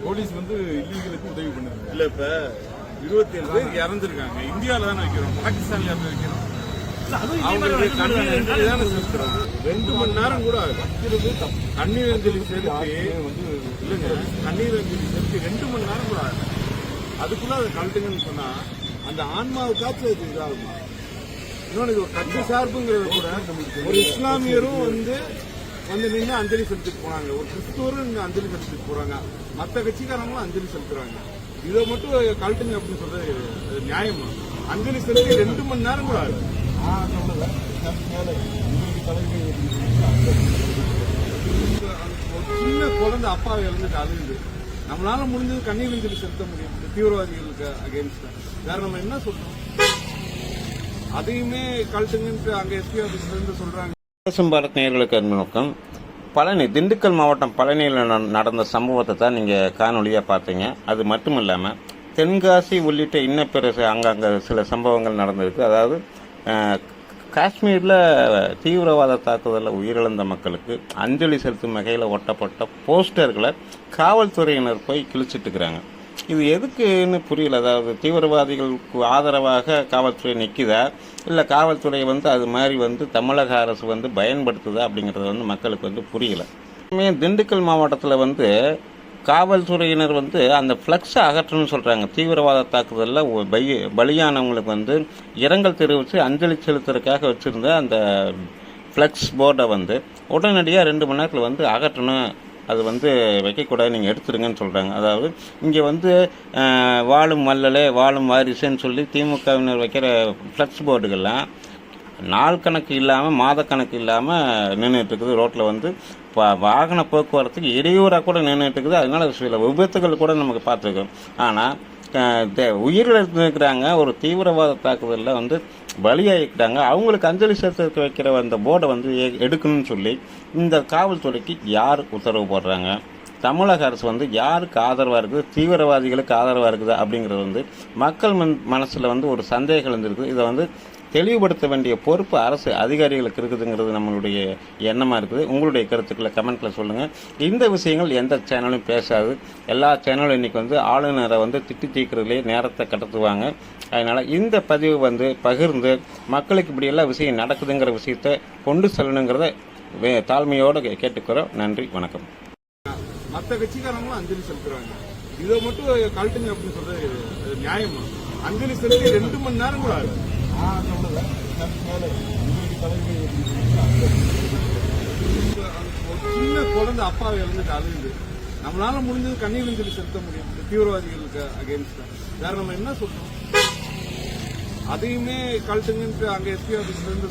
Police வந்து இல்லீகலுக்கு உதவி பண்ணுது இல்ல. இப்ப 27 பேர் இறந்துருக்காங்க. இந்தியாவில தானே வைக்கிறோம், பாகிஸ்தான்ல இருந்து வைக்கிறோம். அவங்களுக்கு கண்ணீர் அஞ்சலி தானே செலுத்துறோம். 2 மணி நேரம் கூட வைக்கிறது கண்ணீர் அஞ்சலி செலுத்தி இல்லைங்க, கண்ணீர் அஞ்சலி செலுத்தி 2 மணி நேரம் கூட ஆகுது. அதுக்குள்ள அதை கழட்டுங்கன்னு சொன்னா அந்த ஆன்மாவுக்காச்சும் அது இதாகுமா? இன்னொன்று இது ஒரு கட்சி சார்புங்கிறது கூட ஒரு இஸ்லாமியரும் வந்து நின்று அஞ்சலி செலுத்திட்டு போனாங்க, ஒரு கிறிஸ்துவரும் இங்க அஞ்சலி செலுத்திட்டு போறாங்க, மற்ற கட்சிக்காரங்களும் அஞ்சலி செலுத்துறாங்க. இதை மட்டும் கழட்டுங்க அப்படின்னு சொல்றது நியாயமா? அஞ்சலி செலுத்தி 2 மணி நேரம் கூட ஆகுது. ஒரு சின்ன குழந்தை அப்பாவை இழந்துட்டு அழுகுது. நம்மளால முடிஞ்சது கண்ணீர் அஞ்சலி செலுத்த முடியும் தீவிரவாதிகளுக்கு அகேன்ஸ்டா. வேற நம்ம என்ன சொல்றோம்? அதையுமே கழட்டுங்கன்ட்டு அங்க எஸ்பி ஆபீஸ்ல இருந்து சொல்றாங்க. பாரத் நேயர்களுக்கு நோக்கம் பழனி, திண்டுக்கல் மாவட்டம் பழனியில் நடந்த சம்பவத்தை தான் நீங்கள் காணொலியாக பார்த்தீங்க. அது மட்டும் இல்லாமல் தென்காசி உள்ளிட்ட இன்ன பிற அங்கங்கே சில சம்பவங்கள் நடந்திருக்கு. அதாவது காஷ்மீரில் தீவிரவாத தாக்குதலில் உயிரிழந்த மக்களுக்கு அஞ்சலி செலுத்தும் வகையில் ஒட்டப்பட்ட போஸ்டர்களை காவல்துறையினர் போய் கிழிச்சிட்டு இருக்கிறாங்க. இது எதுக்குன்னு புரியல. அதாவது தீவிரவாதிகளுக்கு ஆதரவாக காவல்துறை நிற்குதா, இல்லை காவல்துறை அது மாதிரி தமிழக அரசு பயன்படுத்துதா அப்படிங்கிறது மக்களுக்கு புரியல. திண்டுக்கல் மாவட்டத்தில் காவல்துறையினர் அந்த ஃப்ளக்ஸை அகற்றணும்னு சொல்கிறாங்க. தீவிரவாத தாக்குதலில் பலியானவங்களுக்கு இரங்கல் தெரிவித்து அஞ்சலி செலுத்துறதுக்காக வச்சுருந்த அந்த ஃப்ளக்ஸ் போர்டை உடனடியாக 2 மணி நேரத்தில் அகற்றணும், அது வைக்கக்கூடாது, நீங்கள் எடுத்துருங்கன்னு சொல்கிறாங்க. அதாவது இங்கே வாழும் வள்ளலே வாழும் வாரிசுன்னு சொல்லி திமுகவினர் வைக்கிற ஃப்ளக்ஸ் போர்டுகள்லாம் நாள் கணக்கு இல்லாமல் மாத கணக்கு இல்லாமல் நின்றுட்டு இருக்குது. ரோட்டில் வாகன போக்குவரத்துக்கு இடையூறாக கூட நின்றுட்டு இருக்குது. அதனால சில விபத்துகள் கூட நமக்கு பார்த்துருக்கோம். ஆனால் உயிரிழந்திருக்கிறாங்க, ஒரு தீவிரவாத தாக்குதலில் பலியாகிக்கிறாங்க, அவங்களுக்கு அஞ்சலி செலுத்த வைக்கிற அந்த போர்டை எடுக்கணும்னு சொல்லி இந்த காவல்துறைக்கு யார் உத்தரவு போடுறாங்க? தமிழக அரசு யாருக்கு ஆதரவாக இருக்குது, தீவிரவாதிகளுக்கு ஆதரவாக இருக்குது அப்படிங்கிறது மக்கள் மனசில் ஒரு சந்தேகம் இருந்திருக்குது. இதை தெளிவுபடுத்த வேண்டிய பொறுப்பு அரசு அதிகாரிகளுக்கு இருக்குதுங்கிறது நம்மளுடைய எண்ணமாக இருக்குது. உங்களுடைய கருத்துக்களை கமெண்ட்டில் சொல்லுங்கள். இந்த விஷயங்கள் எந்த சேனலும் பேசாது. எல்லா சேனலும் இன்றைக்கி ஆளுநரை திட்டி தீர்க்கிறதுலே நேரத்தை கடத்துவாங்க. அதனால் இந்த பதிவு பகிர்ந்து மக்களுக்கு இப்படியெல்லாம் விஷயம் நடக்குதுங்கிற விஷயத்தை கொண்டு செல்லணுங்கிறத தாழ்மையோடு கேட்டுக்கிறோம். நன்றி, வணக்கம். மற்ற கட்சிக்காரங்களும் அஞ்சலி செலுத்துறாங்க. இதை மட்டும் கழட்டுங்க அப்படின்னு சொல்றது நியாயமா? அஞ்சலி செலுத்தி 2 மணி நேரம் கூட ஆகுது. ஒரு சின்ன குழந்தை அப்பாவை இழந்துட்டு அழுகுது. நம்மளால முடிஞ்சது கண்ணீர் அஞ்சலி செலுத்த முடியும் தீவிரவாதிகளுக்கு அகேன்ஸ்டா. வேற நம்ம என்ன சொல்றோம்? அதையுமே கழட்டுங்கன்ட்டு அங்க எஸ்பி ஆபீஸ்ல இருந்து